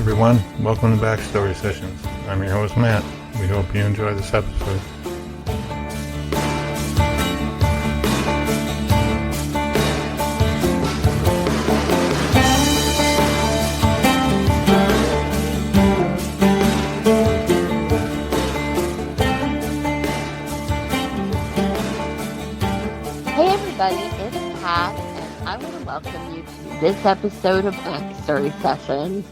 everyone. Welcome to Backstory Sessions. I'm your host, Matt. We hope you enjoy this episode. Hey everybody, it's Pat, and I want to welcome you to this episode of Backstory Sessions.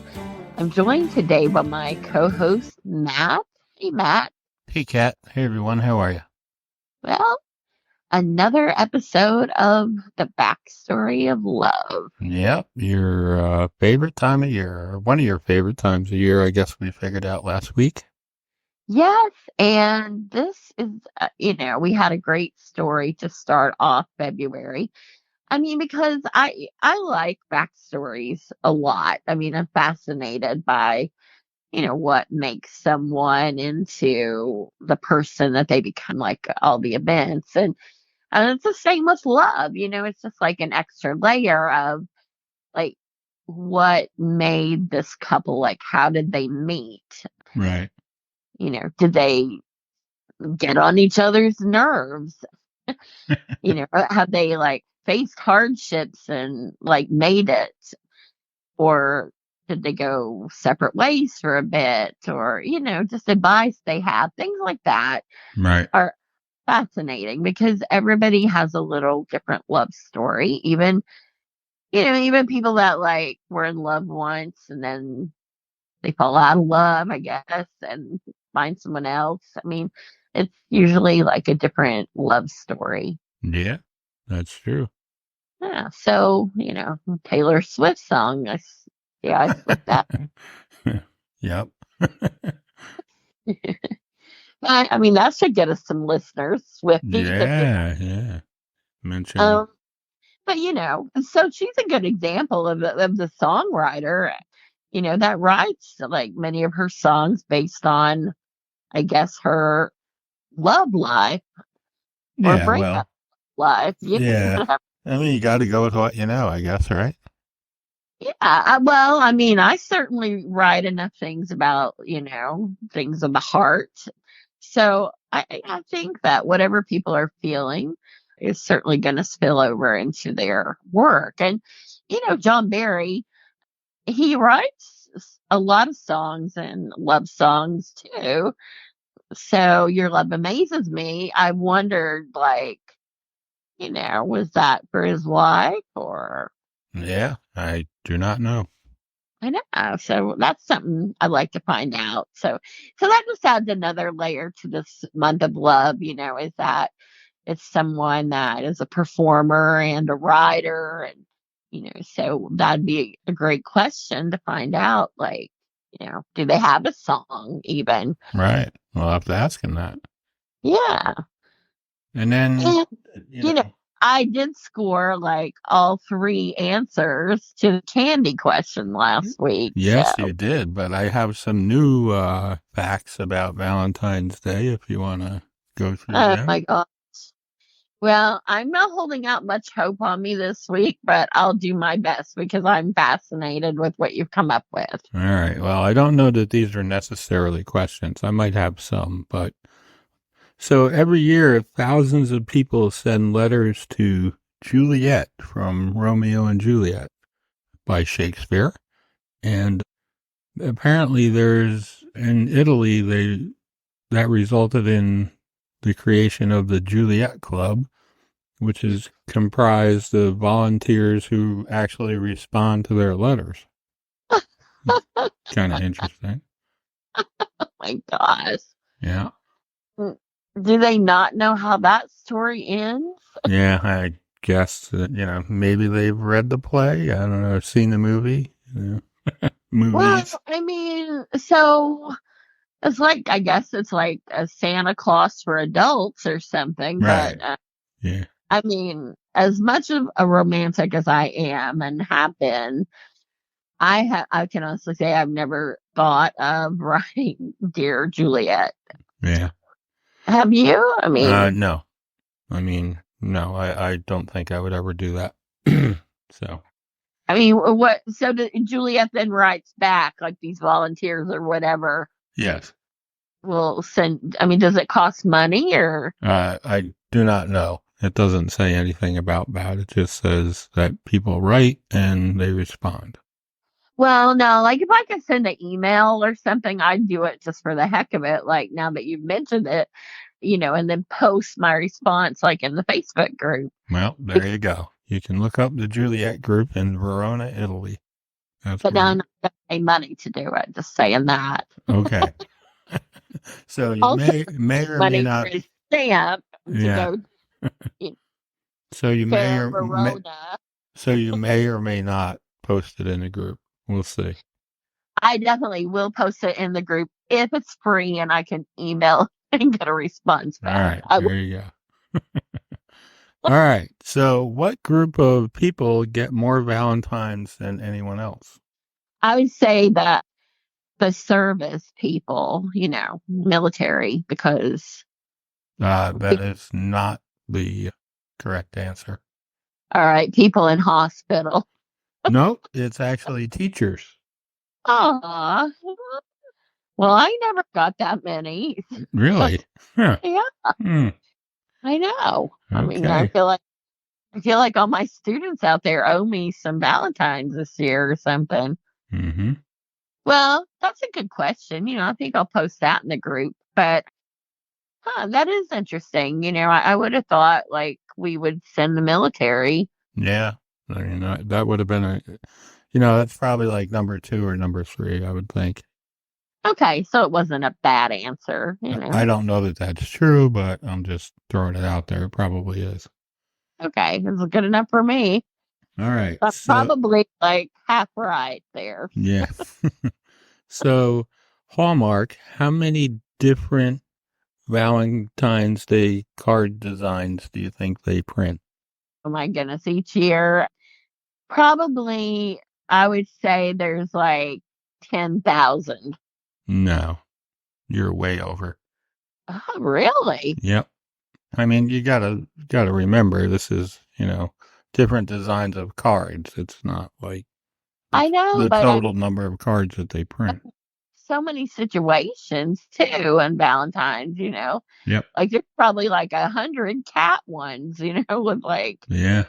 I'm joined today by my co-host, Matt. Hey, Matt. Hey, Kat. Hey, everyone. How are you? Well, another episode of the Backstory of Love. Yep. Your favorite time of year, or one of your favorite times of year, I guess we figured out last week. Yes, and this is, we had a great story to start off February. I mean, because I like backstories a lot. I mean, I'm fascinated by what makes someone into the person that they become, like all the events. And it's the same with love. It's just like an extra layer of like what made this couple, like, how did they meet? Right. Did they get on each other's nerves? Have they like faced hardships and like made it? Or did they go separate ways for a bit? Or, just advice they have, things like that Right. are fascinating because everybody has a little different love story. Even people that like were in love once and then they fall out of love, I guess, and find someone else. I mean, it's usually like a different love story. Yeah, that's true. Yeah. So, Taylor Swift song. I slipped that. Yep. I mean, that should get us some listeners, Swifties. Yeah. Mention. But so she's a good example of the songwriter, that writes like many of her songs based on, I guess, her love life or Yeah, breakup life. yeah. I mean, you got to go with what you know, I guess, right? Yeah. Well, I mean, I certainly write enough things about, things of the heart. So I think that whatever people are feeling is certainly going to spill over into their work. And, John Barry, he writes a lot of songs and love songs too. So Your Love Amazes Me. I wondered, like, was that for his wife or? Yeah, I do not know. I know. So that's something I'd like to find out. So that just adds another layer to this month of love, is that it's someone that is a performer and a writer. And, so that'd be a great question to find out. Like, do they have a song even? Right. We'll have to ask him that. Yeah. And then, And, I did score like all three answers to the candy question last week. Yes, so. you did. But I have some new facts about Valentine's Day if you want to go through them. Oh my gosh. Well, I'm not holding out much hope on me this week, but I'll do my best because I'm fascinated with what you've come up with. All right. Well, I don't know that these are necessarily questions. I might have some, but so every year thousands of people send letters to Juliet from Romeo and Juliet by Shakespeare. And apparently there's in Italy that resulted in the creation of the Juliet Club, which is comprised of volunteers who actually respond to their letters. Kind of interesting. Oh my gosh. Yeah. Do they not know how that story ends? Yeah, I guess that, maybe they've read the play. I don't know, seen the movie. Movies. Well, I mean, so it's like, I guess it's like a Santa Claus for adults or something. Right. But Yeah. I mean, as much of a romantic as I am and have been, I can honestly say I've never thought of writing Dear Juliet. Yeah. Have you? I mean, No. I mean, no, I don't think I would ever do that. So. I mean, what? So Juliet then writes back, like these volunteers or whatever Yes. will send. I mean, does it cost money or? I do not know. It doesn't say anything about that. It just says that people write and they respond. Well, no, like if I could send an email or something, I'd do it just for the heck of it. Like now that you've mentioned it, and then post my response like in the Facebook group. Well, there you go. You can look up the Juliet group in Verona, Italy. That's But now where. I'm not gonna pay money to do it. Just saying that. Okay. So you Also, may or may money for not. a stamp to Yeah. go you know, So you may to or may, Verona. so you may or may not post it in the group. We'll see. I definitely will post it in the group if it's free and I can email and get a response All back. right. There you go. All right. So what group of people get more Valentines than anyone else? I would say that the service people, military, because That is not the correct answer. all right, people in hospital. Nope. It's actually teachers. Aw. Well, I never got that many. Really? Huh. Yeah, Hmm. I know. I mean, Okay. I feel like all my students out there owe me some Valentines this year or something. Mm-hmm. Well, that's a good question. I think I'll post that in the group. But that is interesting. I would have thought like we would send the military. Yeah. That would have been that's probably like number two or number three, I would think. Okay, so it wasn't a bad answer, I don't know that that's true, but I'm just throwing it out there. It probably is. Okay, it's good enough for me. All right. I'm So, probably like half right there. yeah. So, Hallmark, how many different Valentine's Day card designs do you think they print? Oh my goodness, each year, probably I would say there's like 10,000. No, you're way over. Oh, really? Yep. I mean, you gotta remember this is, different designs of cards. It's not like I know, the but I total number of cards that they print. so many situations too and Valentine's, Yep. like there's probably like 100 cat ones, with like Yeah.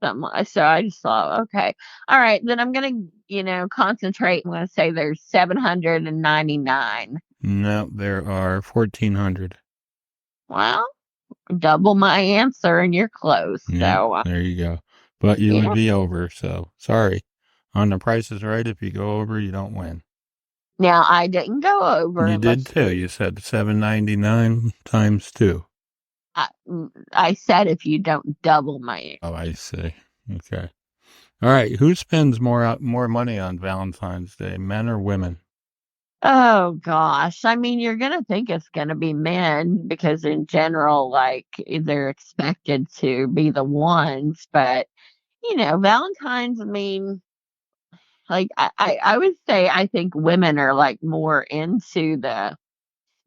something. So I just thought, okay, all right, then I'm gonna, concentrate. I'm gonna say there's 799. No, there are 1,400. Well, double my answer and you're close. Yep. So There you go. But you would yeah. be over. So sorry. On the Price is Right, if you go over, you don't win. Now I didn't go over You did unless too. You said 799 times two. I, I said if you don't double my. Oh, I see. Okay. All right. Who spends more money on Valentine's Day, men or women? Oh gosh. I mean, you're gonna think it's gonna be men because in general, like they're expected to be the ones, but Valentine's, I mean, like I would say I think women are like more into the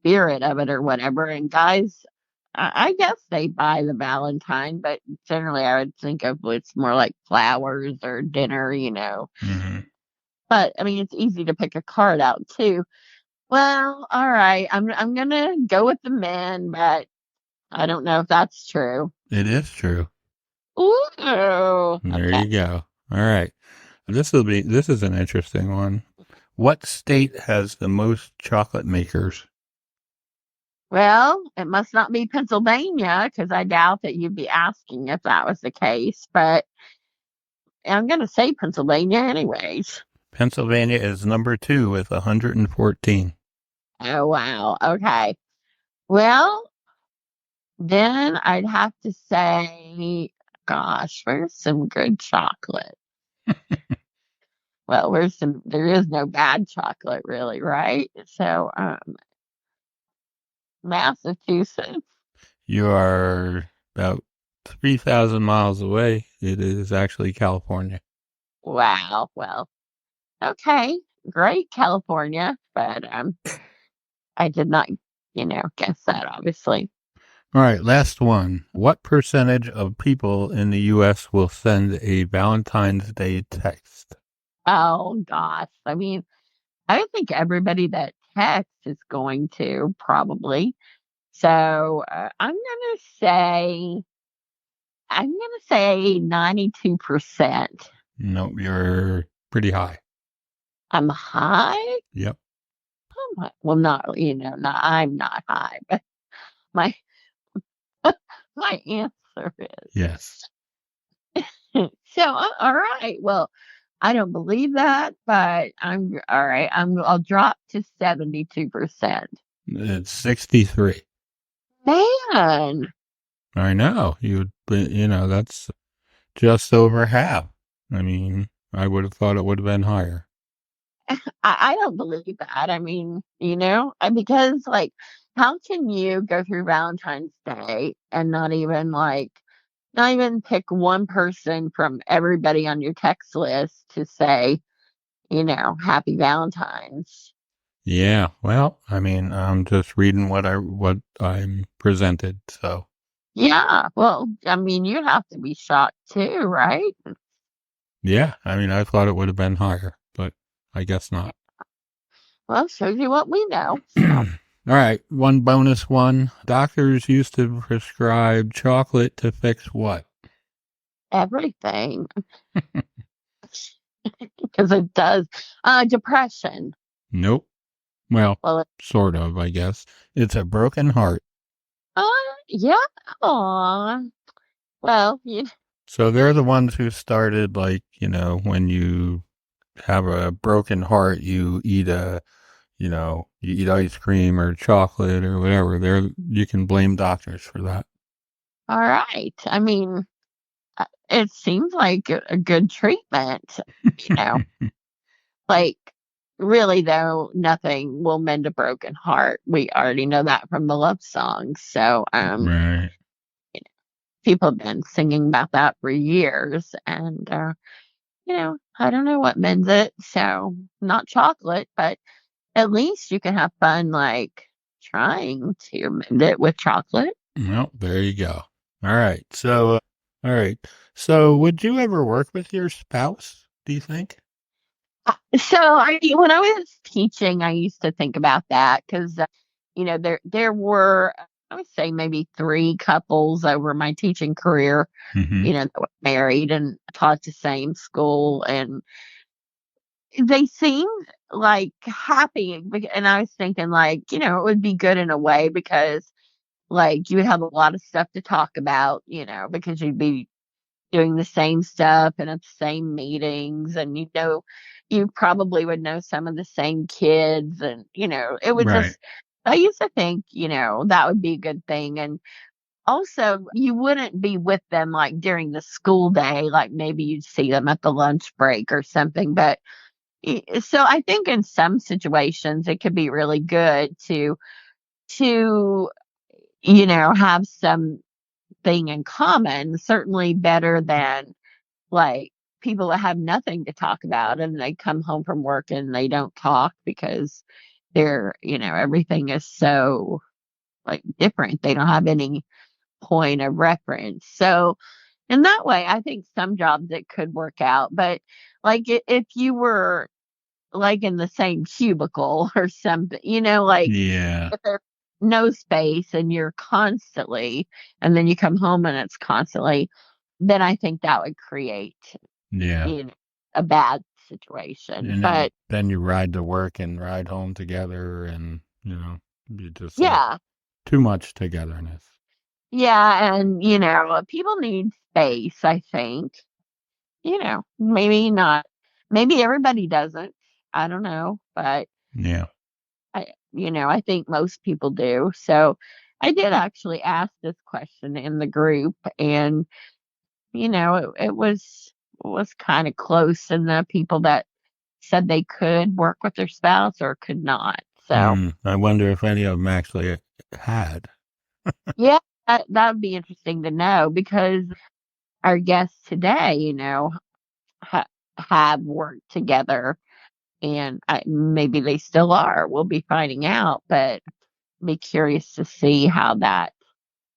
spirit of it or whatever, and guys I guess they buy the Valentine, but generally I would think of it's more like flowers or dinner. Mm-hmm. But I mean, it's easy to pick a card out too. Well, all right. I'm gonna go with the men, but I don't know if that's true. It is true. Ooh, There okay. you go. All right. This is an interesting one. What state has the most chocolate makers? Well, it must not be Pennsylvania because I doubt that you'd be asking if that was the case. But I'm gonna say Pennsylvania anyways. Pennsylvania is number two with 114. Oh wow. Okay. Well, then I'd have to say, gosh, where's some good chocolate? Well, there is no bad chocolate really, right? So, Massachusetts. You are about 3,000 miles away. It is actually California. Wow. Well, okay. Great, California. But I did not, guess that obviously. All right, last one. What percentage of people in the U.S. will send a Valentine's Day text? Oh gosh. I mean, I think everybody that texts is going to probably. So I'm gonna say 92%. No, you're pretty high. I'm high. Yep. Well, not not I'm not high, but my my answer Yes. is so. All right. Well, I don't believe that, but I'm all right. I'll drop to 72%. It's 63. Man, I know. That's just over half. I mean, I would have thought it would have been higher. I don't believe that. I mean, because like, how can you go through Valentine's Day and not even pick one person from everybody on your text list to say, Happy Valentine's? Yeah. Well, I mean, I'm just reading what I'm presented. So Yeah. Well, I mean, you have to be shocked too, right? yeah, I mean, I thought it would have been higher, but I guess not. Well, shows you what we know. All So right, one bonus one. Doctors used to prescribe chocolate to fix what? everything, because it does. Depression. Nope. Well, Well, sort of, I guess. It's a broken heart. uh, yeah. Aw. Well, So they're the ones who started, like, when you have a broken heart, you eat ice cream or chocolate or whatever. You can blame doctors for that. all right. I mean, it seems like a good treatment, you know. Like, really, though, nothing will mend a broken heart. We already know that from the love songs. So, Right. people have been singing about that for years. And, I don't know what mends it. So, not chocolate, but at least you can have fun, like, trying to mend it with chocolate. Well, there you go. All right. All right. So, would you ever work with your spouse? Do you think? So when I was teaching, I used to think about that because, there were, I would say, maybe three couples over my teaching career, Hmm. that were married and taught the same school, and they seemed like happy. And I was thinking, like, it would be good in a way because, like, you would have a lot of stuff to talk about, because you'd be doing the same stuff and at the same meetings, and you probably would know some of the same kids, and it would Right. just, I used to think, that would be a good thing. And also, you wouldn't be with them like during the school day, like maybe you'd see them at the lunch break or something. But so I think in some situations it could be really good to have something in common, certainly better than, like, people that have nothing to talk about and they come home from work and they don't talk because everything is so, like, different. They don't have any point of reference. So in that way, I think some jobs it could work out. But like, if you were like in the same cubicle or something, like, Yeah. if there's no space and you're constantly, and then you come home and it's constantly, then I think that would create, Yeah. you know, a bad situation. And But then you ride to work and ride home together, and you just have yeah, too much togetherness. yeah, and people need space, I think. Maybe not. Maybe everybody doesn't. I don't know, but Yeah. I think most people do. So I did actually ask this question in the group, and it was kind of close in the people that said they could work with their spouse or could not. So I wonder if any of them actually had. yeah, that would be interesting to know because our guests today, ha- have worked together, and maybe they still are. We'll be finding out, but be curious to see how that.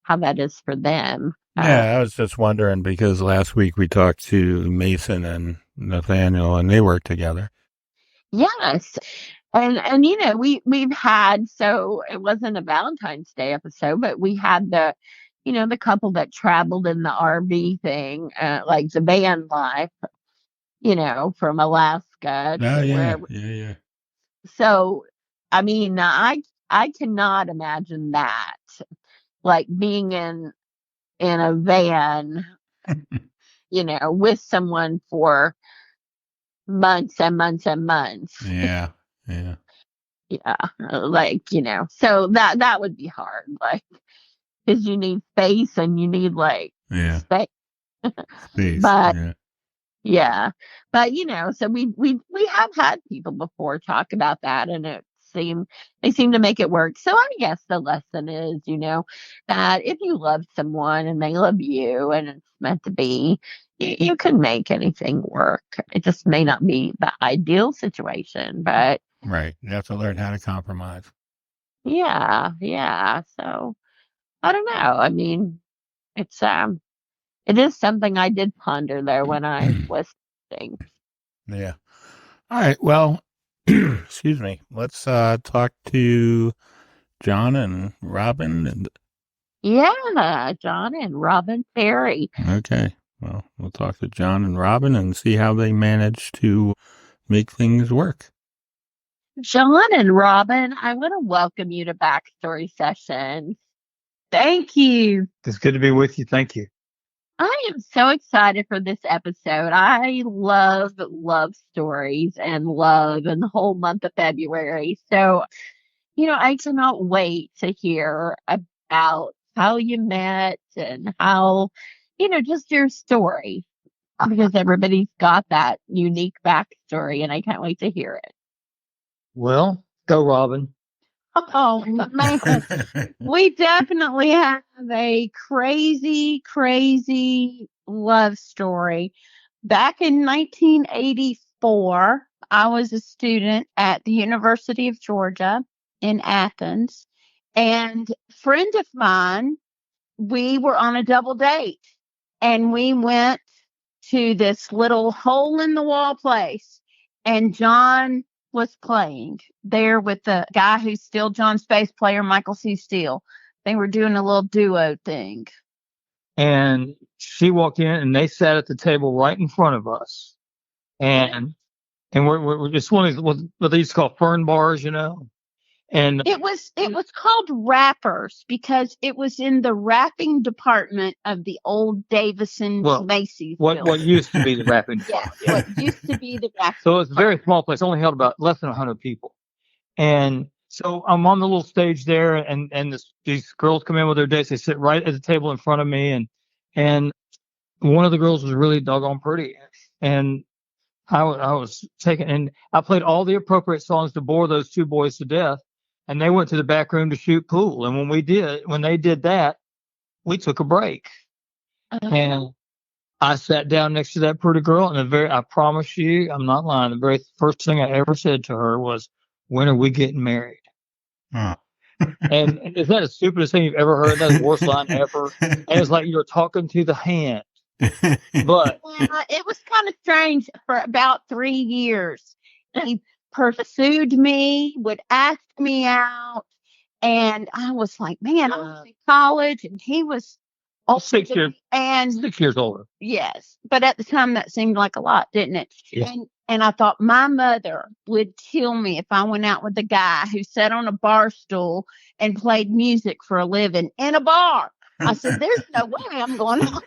how that is for them. Yeah, I was just wondering because last week we talked to Mason and Nathaniel, and they work together. Yes. And we've had, so it wasn't a Valentine's Day episode, but we had the couple that traveled in the RV thing, like the van life, from Alaska Oh to yeah, wherever. yeah, yeah. So I mean, I cannot imagine that, like being in a van, with someone for months and months and months. Yeah, yeah, Yeah, like, so that would be hard, like, because you need space and you need like yeah. space. Space. But Yeah, yeah, but so we have had people before talk about that, and they seem to make it work. So I guess the lesson is, that if you love someone and they love you and it's meant to be, you can make anything work. It just may not be the ideal situation, but right. You have to learn how to compromise. yeah, yeah. So I don't know. I mean, it's it is something I did ponder though when I was thinking. Yeah. All right. Well, excuse me. Let's talk to John and Robin. And Yeah, John and Robin Ferry. okay. Well, we'll talk to John and Robin and see how they manage to make things work. John and Robin, I want to welcome you to Backstory Sessions. Thank you. It's good to be with you. Thank you. I am so excited for this episode. I love stories and love in the whole month of February. So, I cannot wait to hear about how you met and how, just your story, because everybody's got that unique backstory and I can't wait to hear it. Well, go, Robin. Oh, man. We definitely have a crazy, crazy love story. Back in 1984, I was a student at the University of Georgia in Athens, and a friend of mine, we were on a double date, and we went to this little hole in the wall place, and John was playing there with the guy who's still John's bass player, Michael C. Steele. They were doing a little duo thing. And she walked in, and they sat at the table right in front of us. And we're just one of these, what they used to call fern bars, And It was called wrappers because it was in the wrapping department of the old Davison Macy's. What used to be the wrapping department. Yeah, what used to be the wrapping. So it's a very small place, only held about less than 100 people. And so I'm on the little stage there, and these girls come in with their dates. They sit right at the table in front of me, and one of the girls was really doggone pretty, and I was taken, and I played all the appropriate songs to bore those two boys to death, and they went to the back room to shoot pool. And when they did that, we took a break, and I sat down next to that pretty girl, and I promise you, I'm not lying. The very first thing I ever said to her was, "When are we getting married?" Huh. And is that the stupidest thing you've ever heard? That's the worst line ever. And it's like you're talking to the hand. But it was kind of strange for about 3 years. He pursued me, would ask me out, and I was like, man, I was in college, and he was 6 years older. Yes, but at the time that seemed like a lot, didn't it? Yeah. And I thought my mother would kill me if I went out with a guy who sat on a bar stool and played music for a living in a bar. I said, "There's no way I'm going out."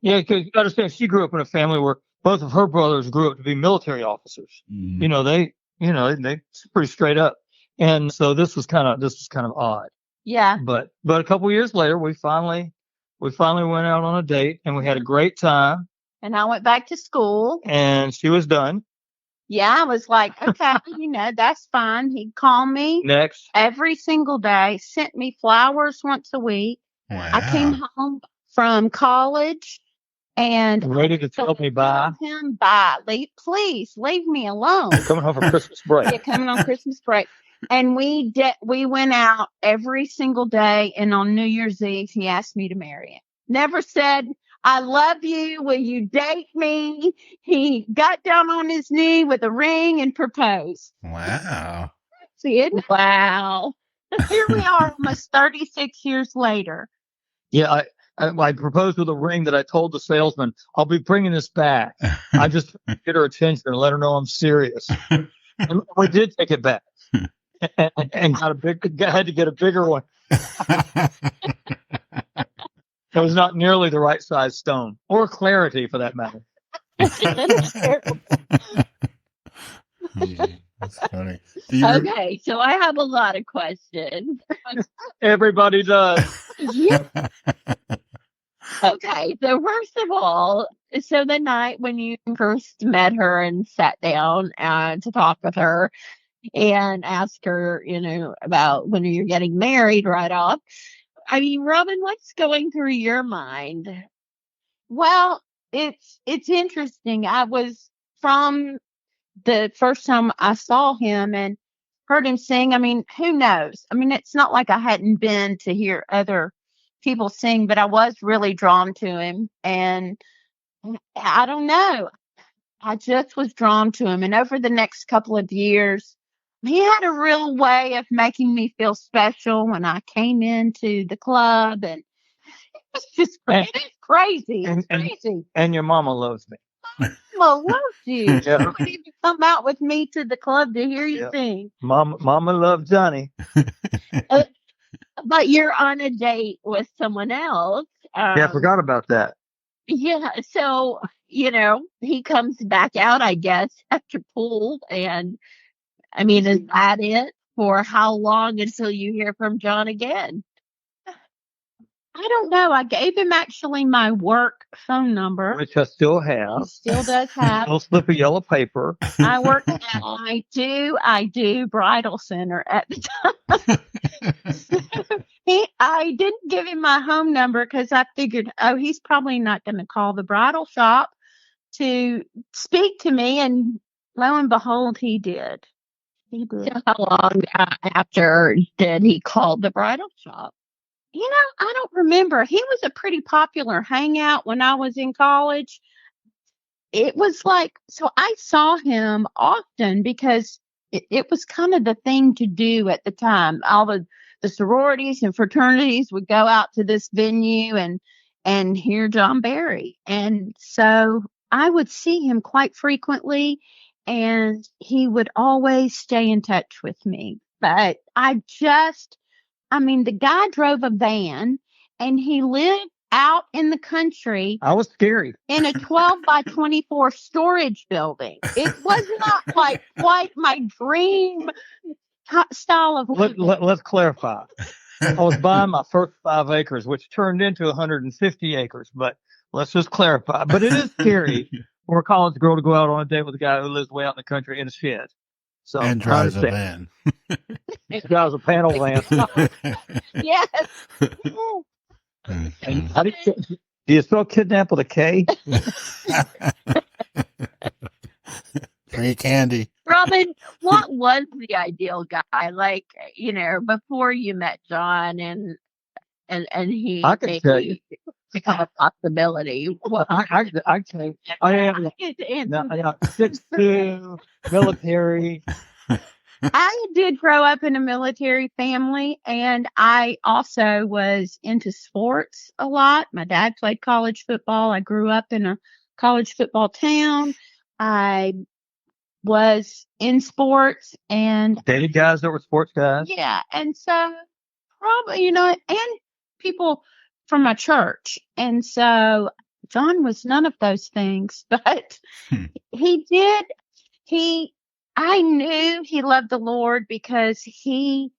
Yeah, because you understand, she grew up in a family where both of her brothers grew up to be military officers. Mm. They pretty straight up, and so this was kind of odd. Yeah. But a couple years later, we finally went out on a date, and we had a great time. And I went back to school, and she was done. Yeah, I was like, okay, that's fine. He'd call me Next every single day, sent me flowers once a week. Wow. I came home from college and ready to tell me bye. Him bye. Please leave me alone. Coming home for Christmas break. Yeah, coming on Christmas break. And we went out every single day. And on New Year's Eve, he asked me to marry him. Never said, I love you. Will you date me? He got down on his knee with a ring and proposed. Wow. See it? Wow. Here we are almost 36 years later. Yeah, I proposed with a ring that I told the salesman, I'll be bringing this back. I just get her attention and let her know I'm serious. And we did take it back and had to get a bigger one. It was not nearly the right size stone or clarity for that matter. That's funny. Okay, so I have a lot of questions. Everybody does. Yeah. Okay, so first of all, so the night when you first met her and sat down to talk with her and ask her, about when you're getting married right off. I mean, Robin, what's going through your mind? Well, it's interesting. I was from the first time I saw him and heard him sing. I mean, who knows? I mean, it's not like I hadn't been to hear other people sing, but I was really drawn to him. And I don't know. I just was drawn to him. And over the next couple of years, he had a real way of making me feel special when I came into the club. And it's just it's crazy. It's crazy. And your mama loves me. Mama loves you. Yeah. She would even come out with me to the club to hear you sing. Mama loved Johnny. But you're on a date with someone else. Yeah, I forgot about that. Yeah, so, he comes back out, I guess, after pool. And, I mean, is that it? For how long until you hear from John again? I don't know. I gave him actually my work phone number. Which I still He have. still does have. Little slip of yellow paper. I work at I do bridal center at the time. I didn't give him my home number because I figured, he's probably not going to call the bridal shop to speak to me. And lo and behold, he did. He did. So how long after did he call the bridal shop? I don't remember. He was a pretty popular hangout when I was in college. It was like, so I saw him often because it was kind of the thing to do at the time. All the sororities and fraternities would go out to this venue and hear John Barry. And so I would see him quite frequently and he would always stay in touch with me. But the guy drove a van and he lived out in the country. I was scary. In a 12 by 24 storage building. It was not like quite my dream style of living. Let's clarify. I was buying my first 5 acres, which turned into 150 acres. But let's just clarify. But it is scary for a college girl to go out on a date with a guy who lives way out in the country in a shed. So and drives a van. He drives a panel van. Yes. And how do you spell kidnap with a K? Free candy. Robin, what was the ideal guy? Like, before you met John and he I can tell you. become a possibility. Well, I can. I am 6'2", military. I did grow up in a military family, and I also was into sports a lot. My dad played college football. I grew up in a college football town. I was in sports and dated guys that were sports guys. Yeah, and so probably, and people from my church. And so John was none of those things, but I knew he loved the Lord because he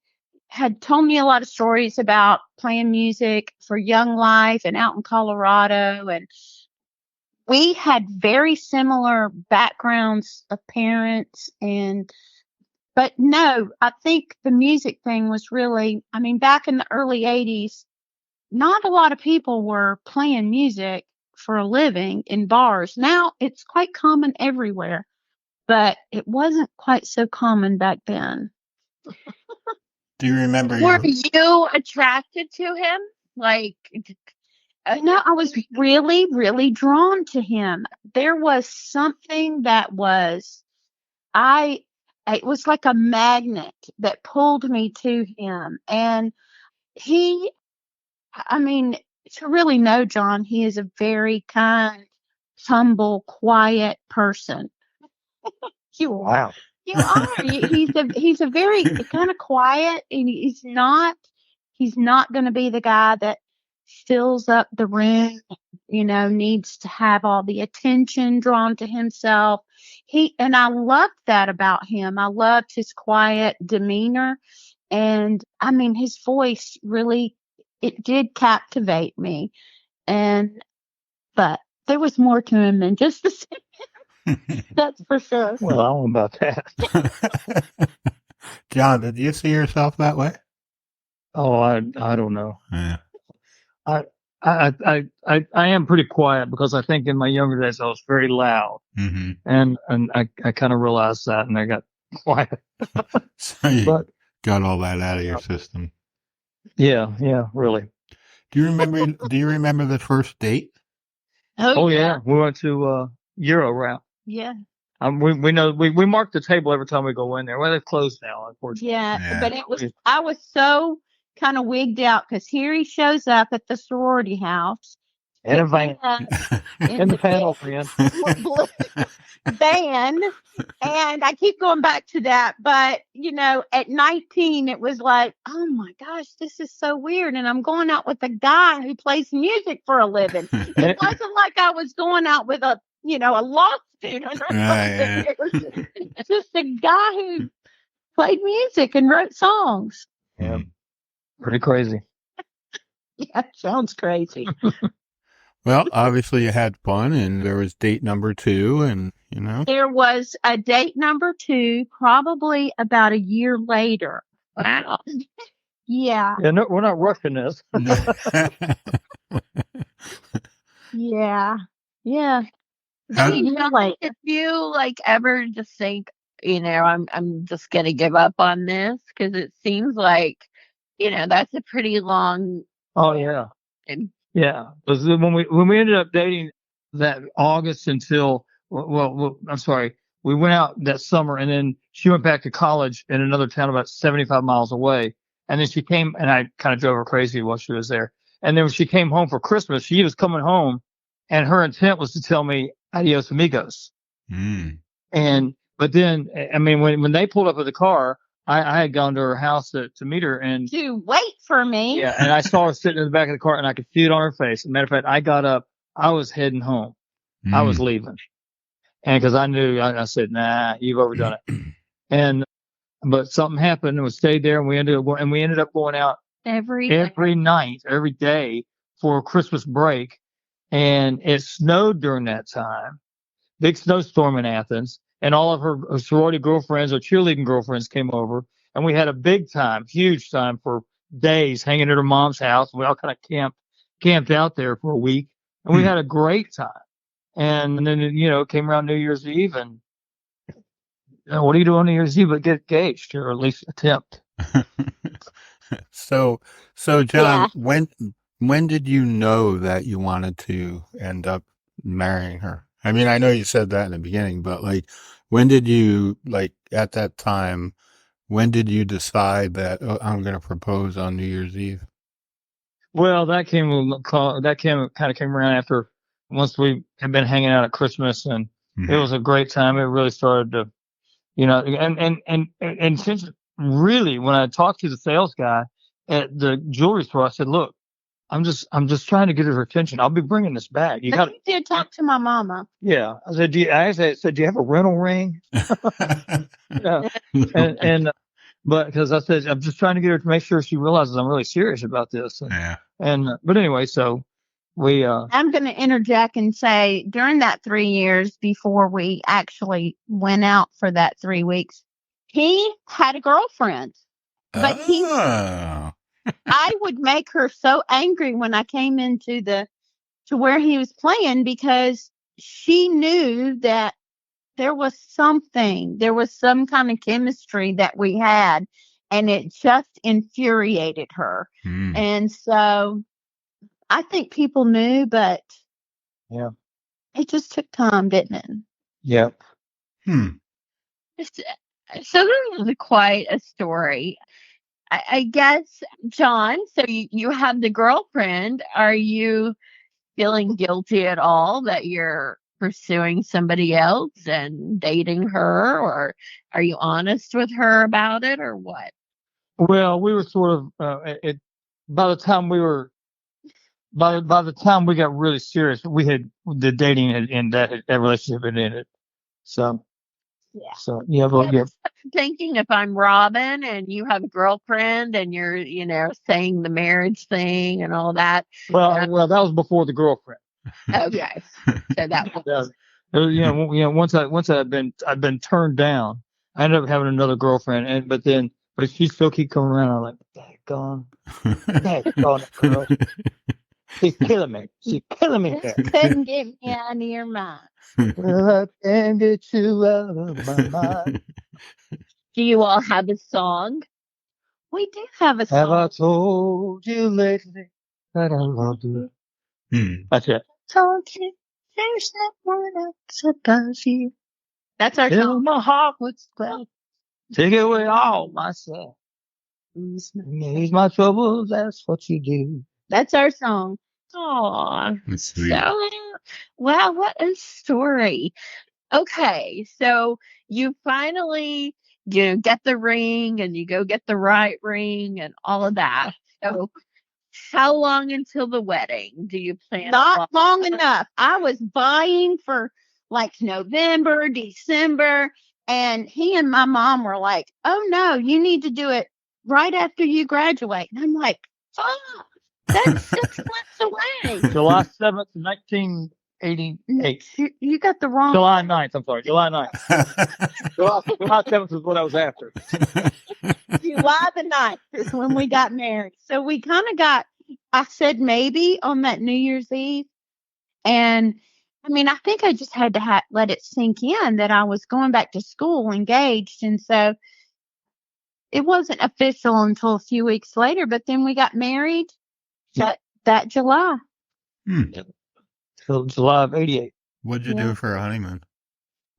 had told me a lot of stories about playing music for Young Life and out in Colorado. And we had very similar backgrounds of parents. But no, I think the music thing was really, back in the early 80s, not a lot of people were playing music for a living in bars. Now it's quite common everywhere. But it wasn't quite so common back then. Do you remember Were your? you attracted to him? Like, no, I was really, really drawn to him. There was something that was, I, it was like a magnet that pulled me to him. And he, I mean, to really know John, he is a very kind, humble, quiet person. You Wow. You are. He's a very kind of quiet, and he's not going to be the guy that fills up the room. Needs to have all the attention drawn to himself. And I loved that about him. I loved his quiet demeanor, and I mean his voice really it did captivate me. And but there was more to him than just the that's for sure. Well, I don't know about that. John, did you see yourself that way? Oh, I don't know. Yeah. I I am pretty quiet because I think in my younger days I was very loud, Mm-hmm. and I kind of realized that, and I got quiet. So you But got all that out of your system. yeah, really. Do you remember? Do you remember the first date? Oh yeah, we went to Euro route. Yeah. We know we mark the table every time we go in there. Well, they've closed now, unfortunately. Yeah, but I was so kind of wigged out because here he shows up at the sorority house In a van, in the panel van. blue van, and I keep going back to that. But at 19, it was like, oh my gosh, this is so weird, and I'm going out with a guy who plays music for a living. It wasn't like I was going out with a law student or something. Yeah. It was just a guy who played music and wrote songs. Yeah, pretty crazy. Yeah, sounds crazy. Well, obviously you had fun, and there was date number 2, and There was a date number 2, probably about a year later. Wow. Yeah. Yeah, no, we're not rushing this. Yeah. Yeah. If you ever just think, I'm just gonna give up on this because it seems like, that's a pretty long. Oh yeah. And Yeah, because when we ended up dating that August until I'm sorry, we went out that summer, and then she went back to college in another town about 75 miles away, and then she came, and I kind of drove her crazy while she was there. And then when she came home for Christmas, she was coming home, and her intent was to tell me adios amigos. But then, I mean, when they pulled up with the car, I had gone to her house to meet her and to wait for me. Yeah, and I saw her sitting in the back of the car, and I could see it on her face. As a matter of fact, I got up. I was heading home. I was leaving, and because I knew, I said, "Nah, you've overdone it." But something happened, and we stayed there, and we ended up going out every night, every day for Christmas break, and it snowed during that time. Big snowstorm in Athens, and all of her sorority girlfriends or cheerleading girlfriends came over, and we had a big time, huge time for days hanging at her mom's house. We all kind of camped out there for a week, and we had a great time. And then it came around New Year's Eve, and what do you do on New Year's Eve but get engaged, or at least attempt? So John, when did you know that you wanted to end up marrying her? I mean, I know you said that in the beginning, but when did you, at that time, when did you decide that I'm going to propose on New Year's Eve? Well, that came around after, once we had been hanging out at Christmas, and it was a great time. It really started to, and since really, when I talked to the sales guy at the jewelry store, I said, "Look, I'm just trying to get her attention. I'll be bringing this back. You did talk to my mama." Yeah, I said, I said, "Do you have a rental ring?" Yeah, but because I said, I'm just trying to get her to make sure she realizes I'm really serious about this. But anyway, so we. I'm going to interject and say, during that 3 years before we actually went out for that 3 weeks, he had a girlfriend, but I would make her so angry when I came into to where he was playing, because she knew that there was some kind of chemistry that we had, and it just infuriated her. Hmm. And so I think people knew, but Yeah. it just took time, didn't it? Yeah. Hmm. So this was quite a story. I guess, John, so you have the girlfriend. Are you feeling guilty at all that you're pursuing somebody else and dating her, or are you honest with her about it, or what? Well, we were sort of by the time we were by the time we got really serious, we had the dating had ended, that relationship had ended. So Yeah. yeah, but yeah. I'm thinking if I'm Robin and you have a girlfriend and you're, saying the marriage thing and all that. Well, that was before the girlfriend. Okay. So that was. Yeah. Once I'd been turned down, I ended up having another girlfriend, but she still keep coming around. I'm like, daggone it, girl. She's killing me. She's killing me here. Couldn't get me out of your mind. Well, I can't get you out of my mind. Do you all have a song? We do have a song. Have I told you lately that I love you? That's it. Told you there's no one else above you. That's our Fill song. my heart with glad. Take away all my sorrow. Ease my troubles, that's what you do. That's our song. Aw. Sweet. So, wow, what a story. Okay, so you finally, get the ring and you go get the right ring and all of that. So how long until the wedding do you plan? Not long enough. I was vying for like November, December, and he and my mom were like, "Oh no, you need to do it right after you graduate." And I'm like, "Fuck, that's 6 months away." July 7th, 1988. You got the wrong. July 9th, I'm sorry. July 9th. July 7th is what I was after. July the 9th is when we got married. So we kind of I said maybe on that New Year's Eve. And I mean, I think I just had to let it sink in that I was going back to school engaged. And so it wasn't official until a few weeks later, but then we got married that July. Till July of 88. What'd you do for a honeymoon?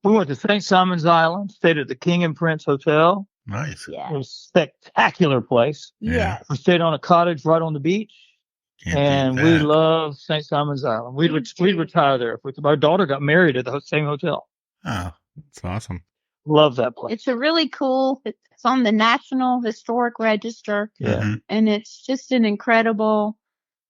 We went to St. Simon's Island, stayed at the King and Prince Hotel. Nice. Yeah. It was a spectacular place. Yeah. We stayed on a cottage right on the beach. Can't beat we that. love St. Simon's Island. We'd retire there. Our daughter got married at the same hotel. Oh, that's awesome. Love that place. It's a really cool. It's on the National Historic Register. Yeah. And it's just an incredible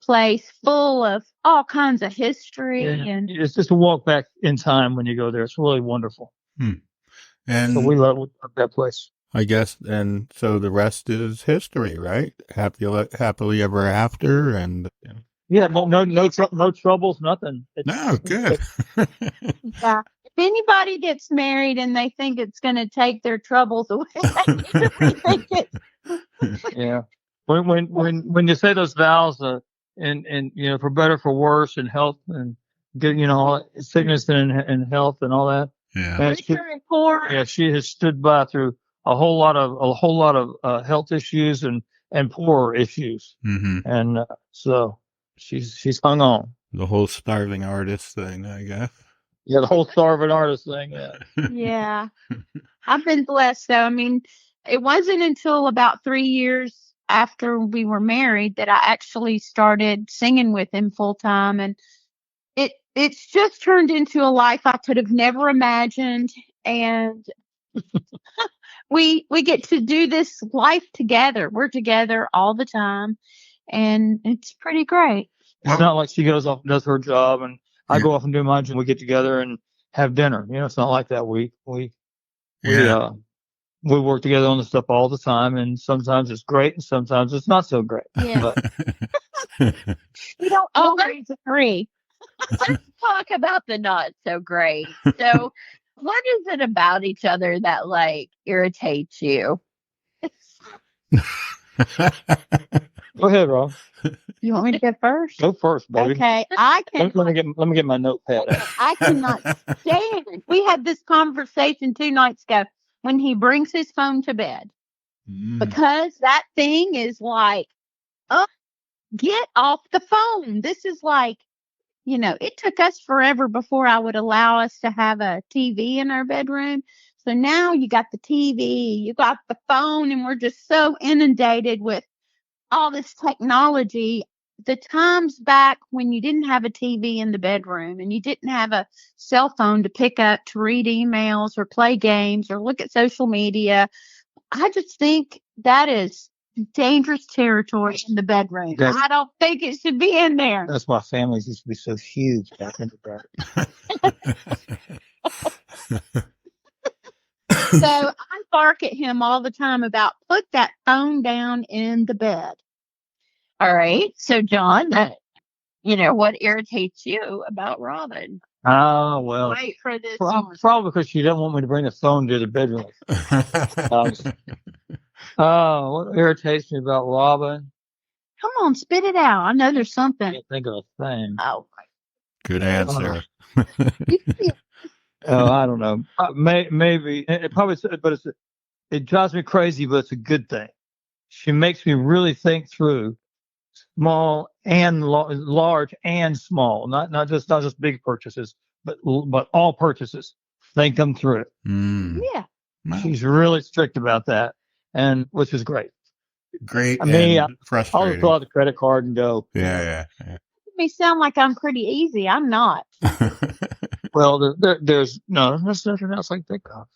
place full of all kinds of history. Yeah. And it's just a walk back in time when you go there. It's really wonderful. And so we love that place. I guess, and so the rest is history, right? Happily ever after, and yeah, no troubles, nothing. No, good. Yeah. If anybody gets married and they think it's going to take their troubles away, they think it. Yeah. When you say those vows, and for better, for worse, and health, and good, all sickness and health and all that. Yeah. Rich and poor. Yeah, she has stood by through a whole lot of health issues and poor issues, and so she's hung on. The whole starving artist thing, I guess. Yeah, the whole starving artist thing. Yeah. Yeah. I've been blessed though. I mean, it wasn't until about 3 years after we were married that I actually started singing with him full time, and it's just turned into a life I could have never imagined. And we get to do this life together. We're together all the time, and it's pretty great. It's not like she goes off and does her job, and I go off and do my job. We get together and have dinner. It's not like that. We work together on the stuff all the time, and sometimes it's great, and sometimes it's not so great. Yeah. We don't always agree. Let's talk about the not so great. So, what is it about each other that irritates you? Go ahead, Rob. You want me to go first? Go first, baby. Okay, I can. Let me get my notepad out. I cannot stand it. We had this conversation 2 nights ago when he brings his phone to bed. because that thing is like, oh, get off the phone. This is like, it took us forever before I would allow us to have a TV in our bedroom. So now you got the TV, you got the phone, and we're just so inundated with all this technology. The times back when you didn't have a TV in the bedroom and you didn't have a cell phone to pick up to read emails or play games or look at social media, I just think that is dangerous territory in the bedroom. I don't think it should be in there. That's why families used to be so huge back in the day. So I bark at him all the time about put that phone down in the bed. All right. So, John, what irritates you about Robin? Oh, well. Wait for this. Probably because she didn't want me to bring the phone to the bedroom. What irritates me about Robin? Come on, spit it out. I know there's something. I can't think of a thing. Oh, good answer. I don't know. Maybe it probably, but it drives me crazy, but it's a good thing. She makes me really think through small and large and small, not just big purchases, but all purchases. Think them through. Yeah. She's really strict about that, and which is great. Great. I mean, frustrating. I'll just pull out the credit card and go. Yeah. It may sound like I'm pretty easy. I'm not. Well, there's nothing else I can think of.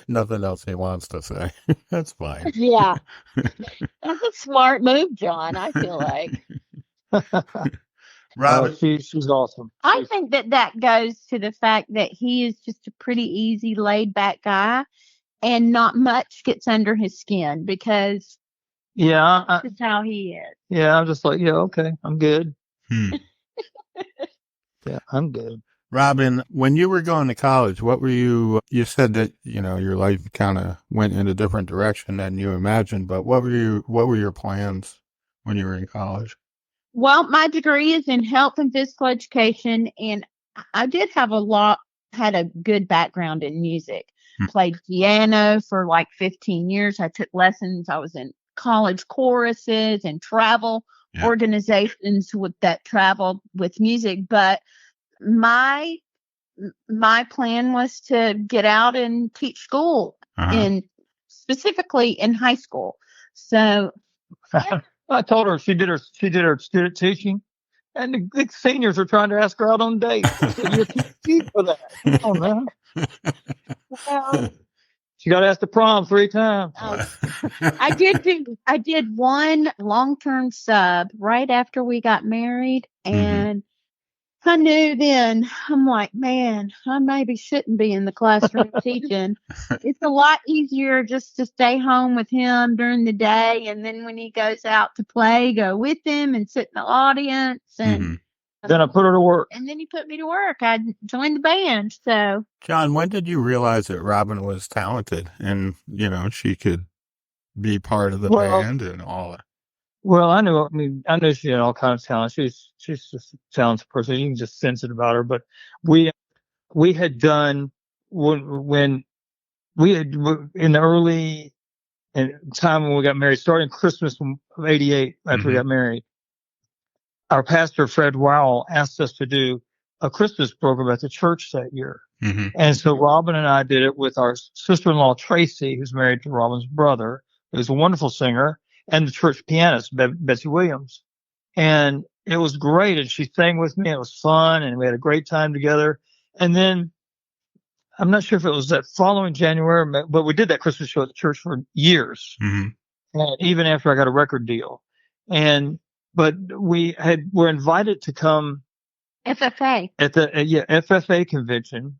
Nothing else he wants to say. That's fine. Yeah. That's a smart move, John, I feel like. Robin, she's awesome. I think that goes to the fact that he is just a pretty easy, laid-back guy, and not much gets under his skin because that's how he is. Yeah, I'm just like, okay, I'm good. Yeah, I'm good. Robin, when you were going to college, what were you said that, your life kind of went in a different direction than you imagined, but what were your plans when you were in college? Well, my degree is in health and physical education, and I did had a good background in music. Played piano for like 15 years. I took lessons. I was in college choruses and travel organizations that traveled with music, but my plan was to get out and teach school, and specifically in high school. So I told her she did her student teaching, and the seniors are trying to ask her out on dates. I said, you're too cheap for that. Oh man. Well, she got asked to prom 3 times. I did one long-term sub right after we got married, and I knew then, I'm like, man, I maybe shouldn't be in the classroom teaching. It's a lot easier just to stay home with him during the day, and then when he goes out to play, go with him and sit in the audience. And then I put her to work. And then he put me to work. I joined the band. So, John, when did you realize that Robin was talented and, she could be part of the band and all that? Well, I knew she had all kinds of talent. She's just a talented person. You can just sense it about her. But we had done when we had in the early time when we got married, starting Christmas of '88 after we got married. Our pastor Fred Wowell asked us to do a Christmas program at the church that year, and so Robin and I did it with our sister-in-law Tracy, who's married to Robin's brother, who's a wonderful singer, and the church pianist, Betsy Williams. And it was great. And she sang with me. It was fun. And we had a great time together. And then I'm not sure if it was that following January, but we did that Christmas show at the church for years. And even after I got a record deal. But were invited to come FFA at the FFA convention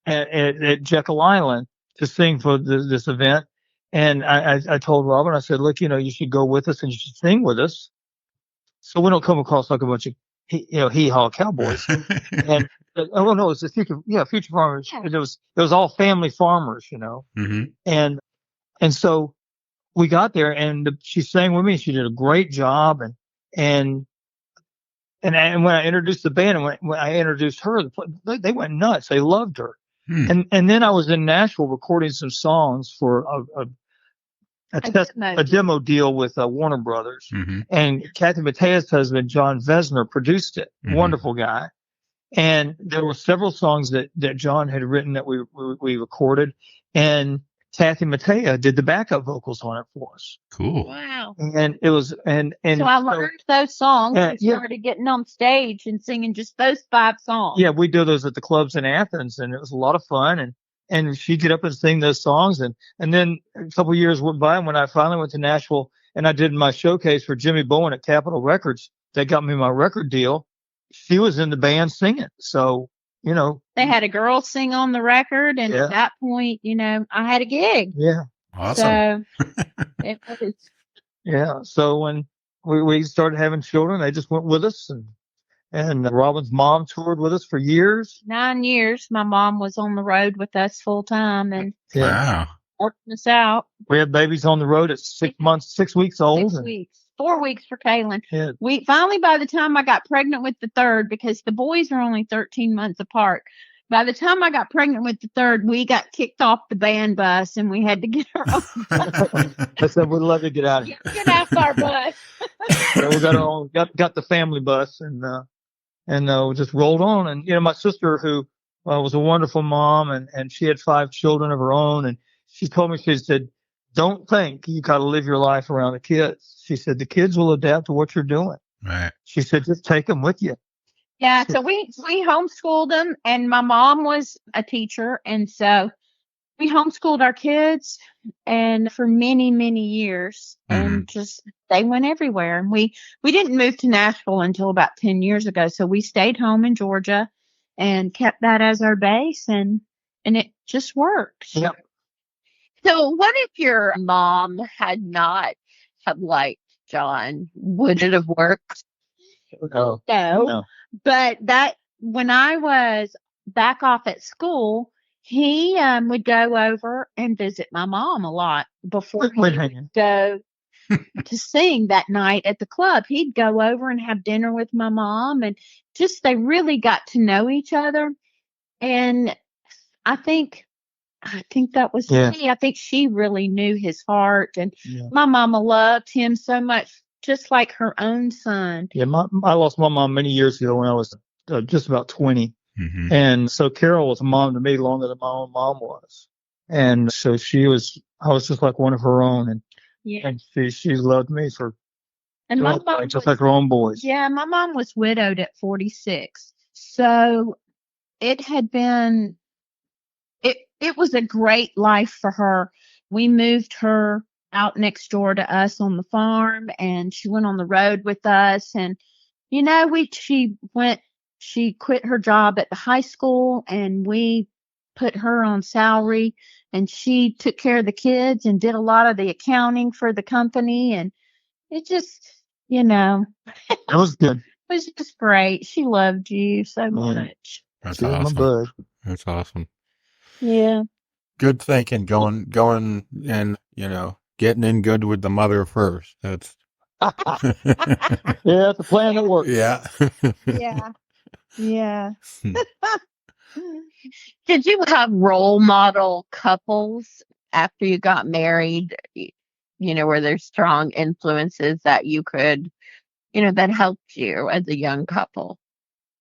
at Jekyll Island to sing for this event. And I told Robin, I said, look, you should go with us and you should sing with us, so we don't come across like a bunch of hee-haw cowboys. And no, it's the future farmers. Yeah. It was all family farmers, And so we got there, and she sang with me. She did a great job, and when I introduced the band and when I introduced her, they went nuts. They loved her. And then I was in Nashville recording some songs for a demo deal with Warner Brothers. Mm-hmm. And Kathy Mattea's husband, John Vesner, produced it. Mm-hmm. Wonderful guy. And there were several songs that John had written that we recorded. And Kathy Mattea did the backup vocals on it for us. Cool. Wow. And it was, and so I learned those songs and started getting on stage and singing just those 5 songs. Yeah, we do those at the clubs in Athens, and it was a lot of fun. And she'd get up and sing those songs. And then a couple of years went by, and when I finally went to Nashville and I did my showcase for Jimmy Bowen at Capitol Records, they got me my record deal. She was in the band singing. So, they had a girl sing on the record. And at that point, I had a gig. Yeah. Awesome. So it was. Yeah. So when we started having children, they just went with us. And Robin's mom toured with us for years. 9 years. My mom was on the road with us full time and wow. working us out. We had babies on the road at 6 weeks old. 6 weeks. 4 weeks for Kaylin. Yeah. We finally, by the time I got pregnant with the third, because the boys are only 13 months apart, by the time I got pregnant with the third, we got kicked off the band bus and we had to get our own bus. I said, we'd love to get out of here. Get off our bus. So we got our own, got the family bus and we just rolled on. And, my sister who was a wonderful mom and she had 5 children of her own. And she told me, she said, don't think you got to live your life around the kids. She said, the kids will adapt to what you're doing. Right. She said, just take them with you. Yeah. So we homeschooled them, and my mom was a teacher. And so we homeschooled our kids and for many, many years, and just, they went everywhere. And we didn't move to Nashville until about 10 years ago. So we stayed home in Georgia and kept that as our base, and it just works. Yep. So what if your mom had not have liked John? Would it have worked? No. But that, when I was back off at school, he would go over and visit my mom a lot before he would go to sing that night at the club. He'd go over and have dinner with my mom, and just, they really got to know each other. And I think that was key. I think she really knew his heart, and my mama loved him so much, just like her own son. Yeah, I lost my mom many years ago when I was just about 20. Mm-hmm. And so Carol was a mom to me longer than my own mom was. And so I was just like one of her own. And she loved me and my mom just like her own boys. Yeah, my mom was widowed at 46. So it had been, it was a great life for her. We moved her out next door to us on the farm, and she went on the road with us. And, she quit her job at the high school, and we put her on salary, and she took care of the kids and did a lot of the accounting for the company. And it just, That was good. It was just great. She loved you so much. That's awesome. That's awesome. Yeah. Good thinking. Going and, getting in good with the mother first. That's it's a plan that works. Yeah. Yeah. Yeah. Did you have role model couples after you got married? Were there strong influences that you could, that helped you as a young couple?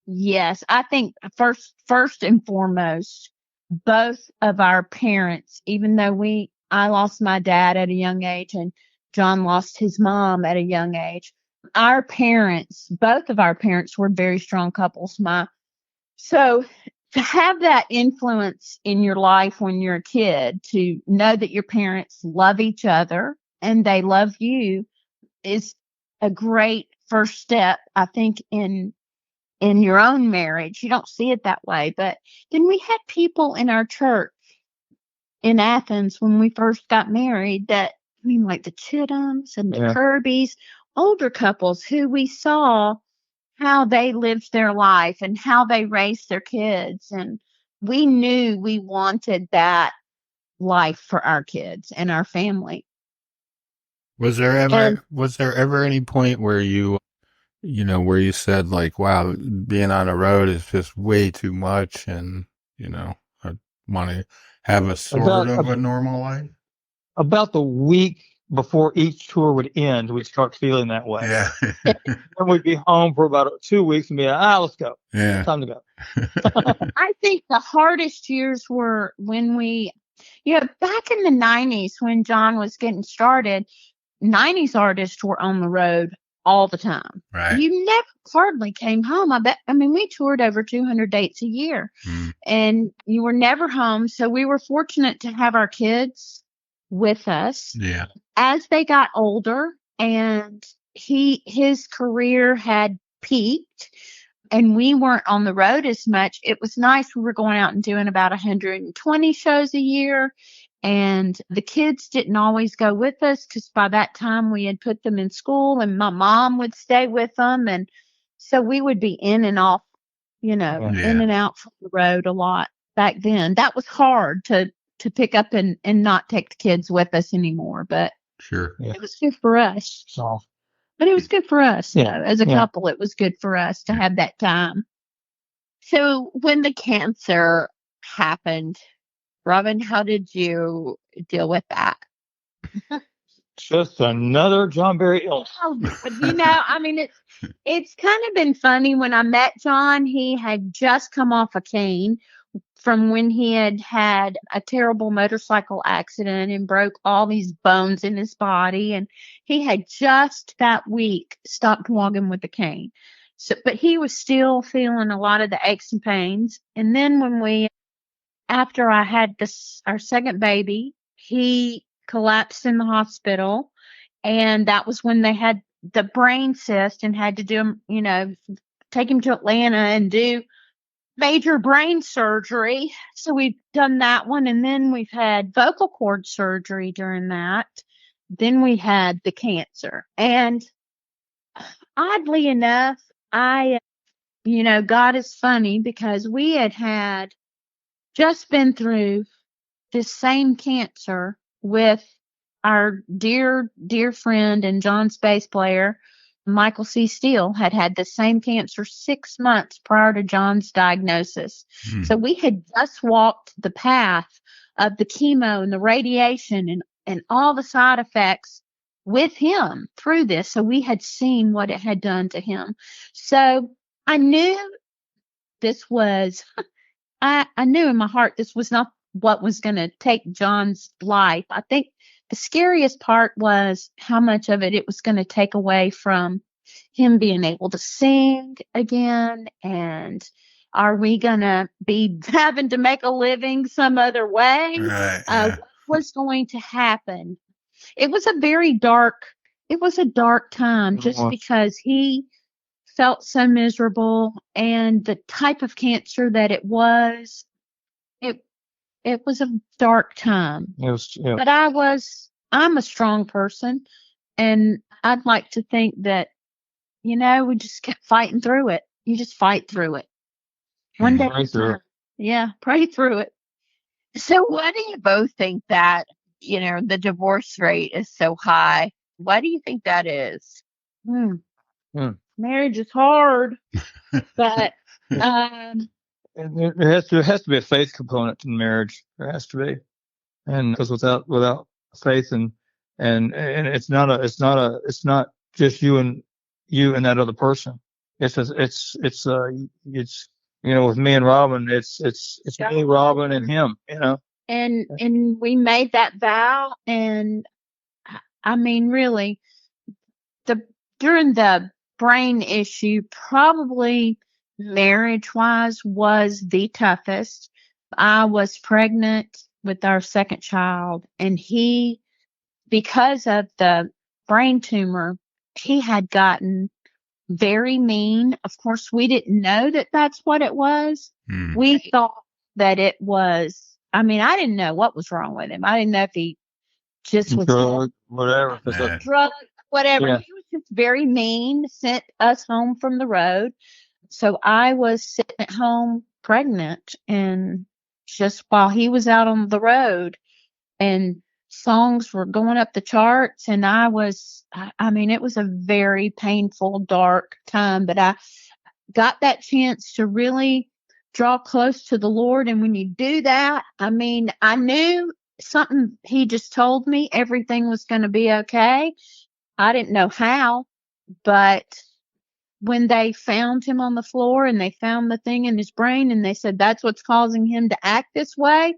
Yes, I think first and foremost, both of our parents, even though I lost my dad at a young age and John lost his mom at a young age, both of our parents were very strong couples. So to have that influence in your life when you're a kid, to know that your parents love each other and they love you, is a great first step, I think, in your own marriage. You don't see it that way. But then we had people in our church in Athens when we first got married like the Chitums and the Kirbys, older couples who we saw how they lived their life and how they raised their kids. And we knew we wanted that life for our kids and our family. Was there ever any point where where you said, like, wow, being on the road is just way too much, and, Want to have a sort About of a normal life? about the week before each tour would end, we'd start feeling that way. Yeah. Then we'd be home for about 2 weeks and be like, let's go. Yeah. Time to go. I think the hardest years were when back in the 90s when John was getting started, 90s artists were on the road all the time. Right. You never hardly came home. We toured over 200 dates a year and you were never home. So we were fortunate to have our kids with us. Yeah. As they got older and his career had peaked and we weren't on the road as much, it was nice. We were going out and doing about 120 shows a year. And the kids didn't always go with us because by that time we had put them in school and my mom would stay with them. And so we would be in and off, in and out from the road a lot back then. That was hard to pick up and not take the kids with us anymore. But sure, it was good for us. So, but it was good for us. Yeah. As a couple, it was good for us to have that time. So when the cancer happened, Robin, how did you deal with that? Just another John Berry illness. It's kind of been funny. When I met John, he had just come off a cane from when he had a terrible motorcycle accident and broke all these bones in his body. And he had just that week stopped walking with the cane. So, but he was still feeling a lot of the aches and pains. And then after I had our second baby, he collapsed in the hospital. And that was when they had the brain cyst and had to do, take him to Atlanta and do major brain surgery. So we've done that one. And then we've had vocal cord surgery during that. Then we had the cancer. And oddly enough, God is funny because we had just been through this same cancer with our dear, dear friend and John's bass player, Michael C. Steele, had the same cancer 6 months prior to John's diagnosis. So we had just walked the path of the chemo and the radiation and all the side effects with him through this. So we had seen what it had done to him. So I knew this was, I knew in my heart this was not what was going to take John's life. I think the scariest part was how much of it was going to take away from him being able to sing again. And are we going to be having to make a living some other way? Right, yeah. What was going to happen? It was a dark time just because he felt so miserable and the type of cancer that it was. It was a dark time. But I'm a strong person, and I'd like to think that, we just kept fighting through it. You just fight through it. One day at a time. Yeah, pray through it. So why do you both think that, the divorce rate is so high? Why do you think that is? Marriage is hard, but there has to be a faith component to marriage. There has to be, and because without faith and it's not just you and that other person. It's with me and Robin, it's me, Robin, and him. And we made that vow, and really, during the brain issue, probably marriage-wise was the toughest. I was pregnant with our second child, and he, because of the brain tumor, he had gotten very mean. Of course, we didn't know that that's what it was. We thought that it was, I didn't know what was wrong with him. I didn't know if he just was drug, whatever. Drug, whatever. Yeah. He was just very mean, sent us home from the road. So I was sitting at home pregnant, and just while he was out on the road and songs were going up the charts, and it was a very painful, dark time, but I got that chance to really draw close to the Lord. And when you do that, I mean, I knew something he just told me everything was going to be okay. I didn't know how, but when they found him on the floor and they found the thing in his brain and they said that's what's causing him to act this way,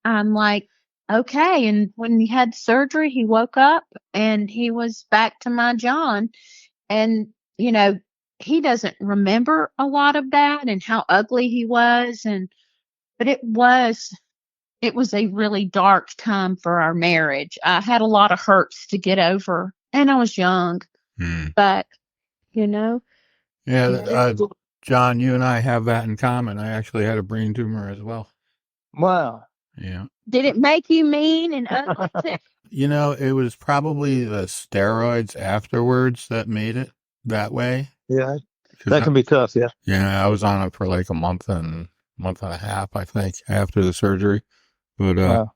I'm like, okay. And when he had surgery, he woke up and he was back to my John. And, you know, he doesn't remember a lot of that and how ugly he was. But it was a really dark time for our marriage. I had a lot of hurts to get over and I was young, but, you know, Yeah, John, you and I have that in common. I actually had a brain tumor as well. Wow. Yeah. did it make you mean and ugly too? You know, it was probably the steroids afterwards that made it that way. Yeah. That can be tough. Yeah. Yeah, I was on it for like a month and a half, I think, after the surgery. But Wow.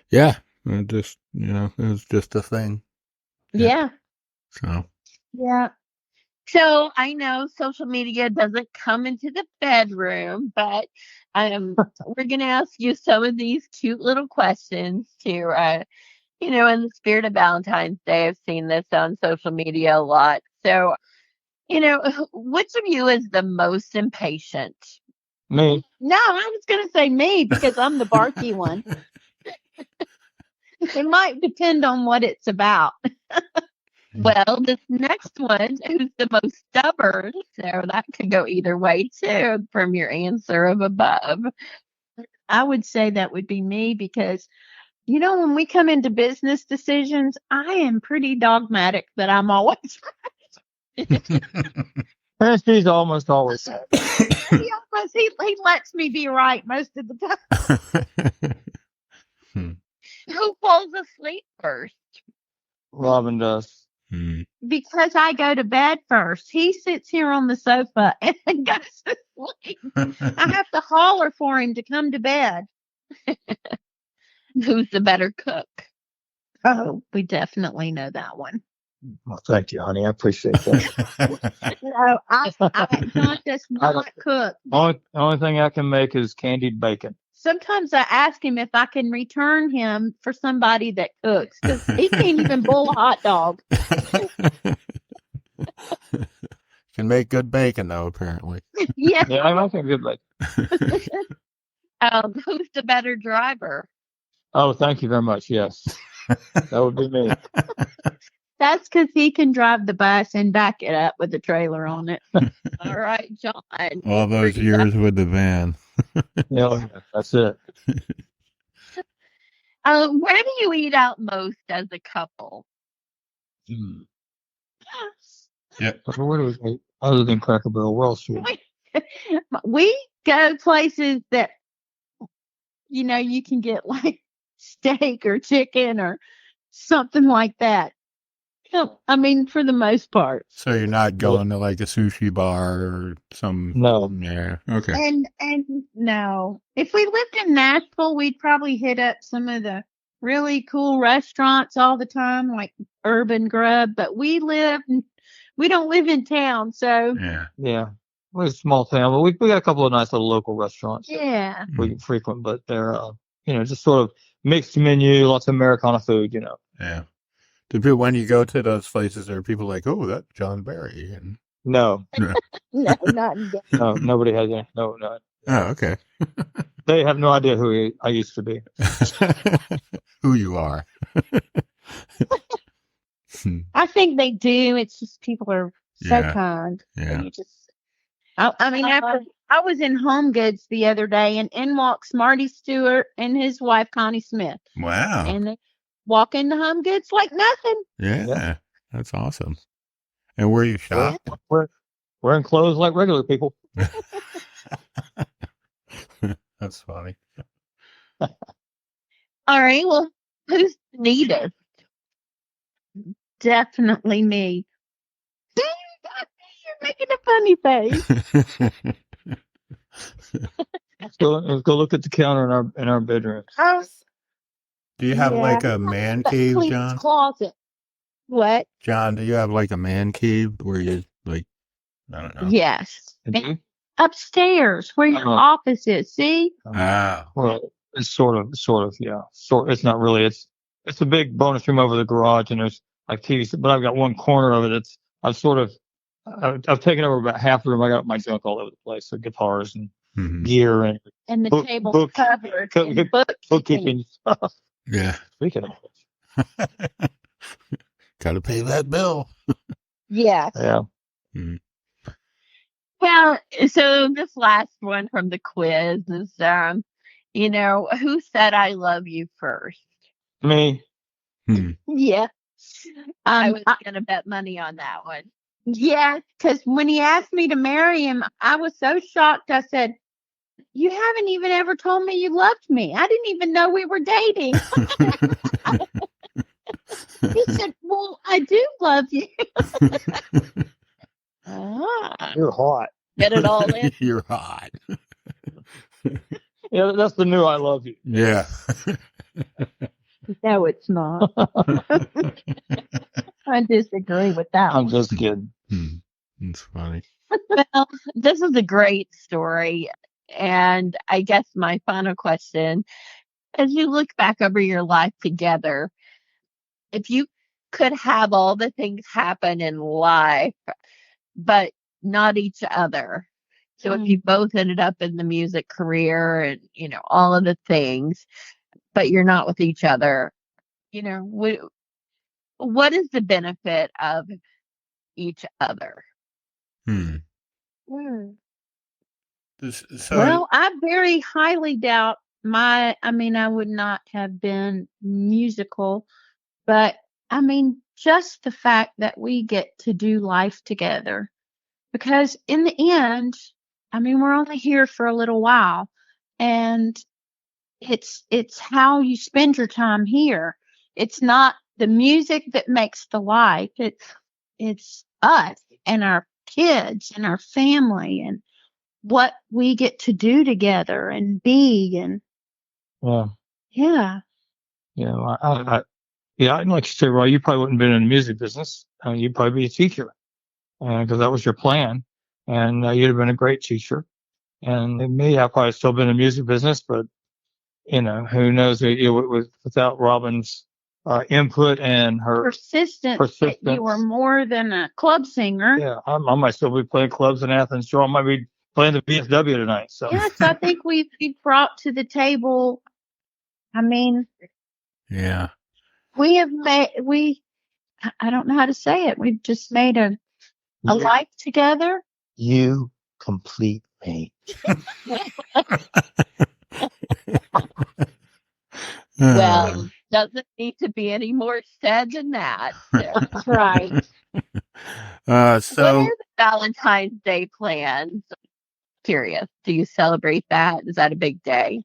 yeah, it just, you know, it was just a thing. Yeah. So Yeah. So I know social media doesn't come into the bedroom, but we're going to ask you some of these cute little questions to, you know, in the spirit of Valentine's Day. I've seen this on social media a lot. So, you know, which of you is the most impatient? Me. No, I was going to say me because I'm the barky one. It might depend on what it's about. Well, this next one, who's the most stubborn? So that could go either way too from your answer of above. I would say that would be me because, you know, when we come into business decisions, I am pretty dogmatic that I'm always And she's almost always. he lets me be right most of the time. Who falls asleep first? Robin does. Because I go to bed first. He sits here on the sofa and goes to sleep. I have to holler for him to come to bed. Who's the better cook? Oh, we definitely know that one. Well, thank you, honey. I appreciate that. No, John does not cook. Only thing I can make is candied bacon. Sometimes I ask him if I can return him for somebody that cooks because he can't even boil a hot dog. Can make good bacon though, apparently. Yeah. Yeah, I make good bacon. Who's the better driver? Oh, thank you very much. Yes, that would be me. That's because he can drive the bus and back it up with a trailer on it. All right, John. All those years with the van. Yeah, that's it. Where do you eat out most as a couple? Yep. Where do we eat other than Cracker Barrel? Where else do We go places that, you know, you can get like steak or chicken or something like that. I mean, for the most part. So you're not going to like a sushi bar or some? No. Yeah. Okay. And no, if we lived in Nashville, we'd probably hit up some of the really cool restaurants all the time, like Urban Grub. But we don't live in town, so yeah. We're a small town, but we got a couple of nice little local restaurants. Yeah. We can frequent, but they're you know, just sort of mixed menu, lots of Americana food, you know. Yeah. When you go to those places, are people like, oh, that's John Barry? And no, no, not no, nobody has any. No, no. Oh, okay. They have no idea who I used to be. Who you are. I think they do. It's just people are so kind. Yeah. You just, I mean, after I was in Home Goods the other day, and in walks Marty Stewart and his wife Connie Smith. Wow. And they walk into Home Goods like nothing. Yeah, that's awesome. And where you shop? We're wearing clothes like regular people. That's funny. All right. Well, who's the neatest? Definitely me. You're making a funny face. Let's go look at the counter in our bedroom. Do you have like a man cave, John? Closet. What? John, do you have like a man cave where you like, I don't know. Yes. upstairs where your office is. See? Wow. Well, it's sort of, yeah. It's not really. It's a big bonus room over the garage, and there's like TVs. But I've got one corner of it. I've taken over about half the room. I got my junk all over the place, so guitars and gear and the table's covered in bookkeeping stuff. Yeah. Speaking of which, Got to pay that bill. Yes. Yeah. Mm. Well, so this last one from the quiz is, who said I love you first? Me. Yeah. I was going to bet money on that one. Yes, because when he asked me to marry him, I was so shocked. I said, you haven't even ever told me you loved me. I didn't even know we were dating. He said, well, I do love you. You're hot. Get it all in. You're hot. Yeah, that's the new I love you. Yeah. No, it's not. I disagree with that. I'm just kidding. It's funny. Well, this is a great story. And I guess my final question, as you look back over your life together, if you could have all the things happen in life, but not each other. So if you both ended up in the music career and, all of the things, but you're not with each other, what is the benefit of each other? Well, I very highly doubt I would not have been musical, but just the fact that we get to do life together, because in the end, we're only here for a little while, and it's how you spend your time here. It's not the music that makes the life. It's us and our kids and our family and what we get to do together and be and yeah. I'd like to say, well, you probably wouldn't have been in the music business. You'd probably be a teacher, because that was your plan, and you'd have been a great teacher. And me, I've probably still been in the music business, but who knows? Without Robin's input and her persistence, that you were more than a club singer. Yeah, I might still be playing clubs in Athens. Joe, I might be playing the VFW tonight. So yes, I think we've brought to the table. Yeah. We have made I don't know how to say it. We've just made a life together. You complete me. Well, doesn't need to be any more said than that. That's right. So what are the Valentine's Day plans? Curious. Do you celebrate that? Is that a big day?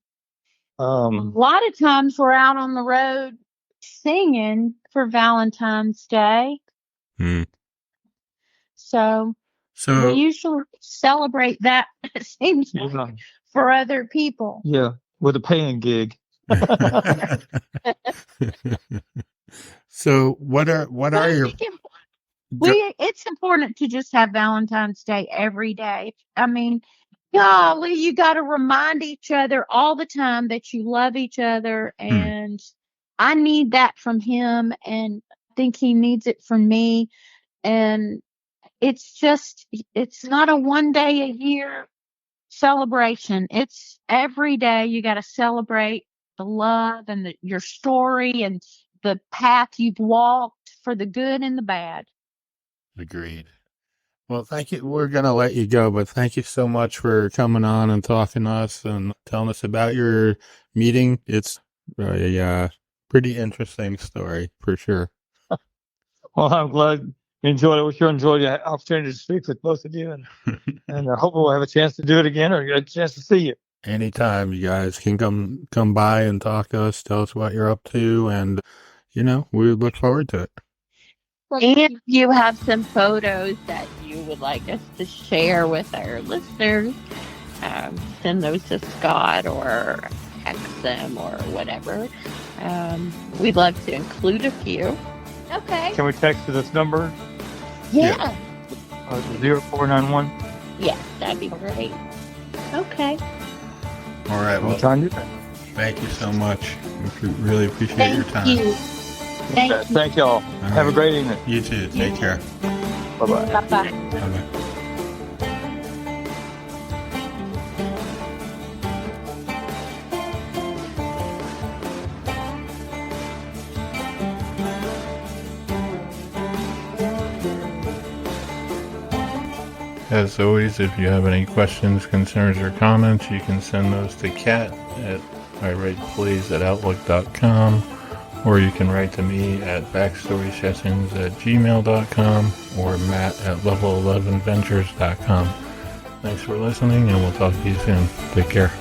A lot of times we're out on the road singing for Valentine's Day. So we usually celebrate that, it seems like, for other people. Yeah, with a paying gig. So what are your it's important to just have Valentine's Day every day. Golly, you got to remind each other all the time that you love each other, and I need that from him, and I think he needs it from me. And it's not a one day a year celebration. It's every day you got to celebrate the love and your story and the path you've walked for the good and the bad. Agreed. Well, thank you. We're going to let you go, but thank you so much for coming on and talking to us and telling us about your meeting. It's a pretty interesting story for sure. Well, I'm glad you enjoyed it. We sure enjoyed the opportunity to speak with both of you, and I hope we'll have a chance to do it again or get a chance to see you. Anytime you guys can come by and talk to us, tell us what you're up to, and we look forward to it. And if you have some photos that you would like us to share with our listeners, send those to Scott or text them or whatever. We'd love to include a few. Okay. Can we text to this number? Yeah. 0491 Yeah, that'd be great. Okay. All right. I'm Well, trying to do that. thank you so much. We really appreciate your Thank time. you. Thank Okay, you. thank y'all. All Have a right. great evening. You too. Take care. Bye-bye. Bye-bye. Bye-bye. As always, if you have any questions, concerns, or comments, you can send those to Kat at iWritePlays@outlook.com, or you can write to me at backstorysessions@gmail.com or Matt at level11ventures.com. Thanks for listening, and we'll talk to you soon. Take care.